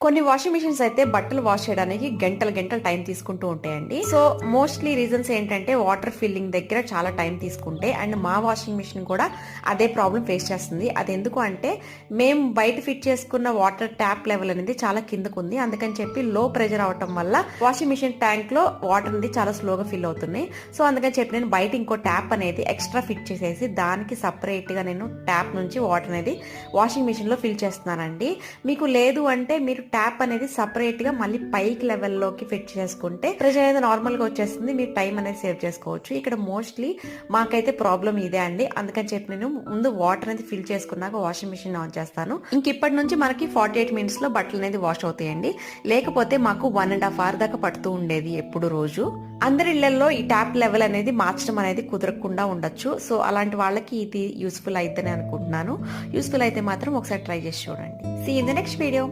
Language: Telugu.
కొన్ని వాషింగ్ మిషన్స్ అయితే బట్టలు వాష్ చేయడానికి గంటలు గంటలు టైం తీసుకుంటూ ఉంటాయండి. సో మోస్ట్లీ రీజన్స్ ఏంటంటే వాటర్ ఫిల్లింగ్ దగ్గర చాలా టైం తీసుకుంటే, అండ్ మా వాషింగ్ మిషన్ కూడా అదే ప్రాబ్లం ఫేస్ చేస్తుంది. అది ఎందుకు అంటే మేము బయట ఫిట్ చేసుకున్న వాటర్ ట్యాప్ లెవెల్ అనేది చాలా కిందకు ఉంది. అందుకని చెప్పి లో ప్రెషర్ అవటం వల్ల వాషింగ్ మిషన్ ట్యాంక్ లో వాటర్ అనేది చాలా స్లోగా ఫిల్ అవుతున్నాయి. సో అందుకని చెప్పి నేను బయట ఇంకో ట్యాప్ అనేది ఎక్స్ట్రా ఫిట్ చేసేసి దానికి సపరేట్ గా నేను ట్యాప్ నుంచి వాటర్ అనేది వాషింగ్ మిషన్ లో ఫిల్ చేస్తున్నానండి. మీకు లేదు అంటే మీరు ట్యాప్ అనేది సపరేట్ గా మళ్ళీ పైకి లెవెల్లోకి ఫిట్ చేసుకుంటే ప్రెషర్ అనేది నార్మల్ గా వచ్చేస్తుంది. మీరు టైం అనేది సేవ్ చేసుకోవచ్చు. ఇక్కడ మోస్ట్లీ మాకైతే ప్రాబ్లం ఇదే అండి. అందుకని చెప్పి నేను ముందు వాటర్ అనేది ఫిల్ చేసుకున్నాక వాషింగ్ మిషన్ ఆన్ చేస్తాను. ఇంక ఇప్పటి నుంచి మనకి 48 మినిట్స్ లో బట్టలు అనేది వాష్ అవుతాయండి. లేకపోతే మాకు 1.5 hour దాకా పడుతూ ఉండేది ఎప్పుడు రోజు. అందరి ఇళ్లలో ఈ ట్యాప్ లెవెల్ అనేది మార్చడం అనేది కుదరకుండా ఉండొచ్చు. సో అలాంటి వాళ్ళకి ఇది యూస్ఫుల్ అయిద్దని అనుకుంటున్నాను. యూస్ఫుల్ అయితే మాత్రం ఒకసారి ట్రై చేసి చూడండి. See in the next video.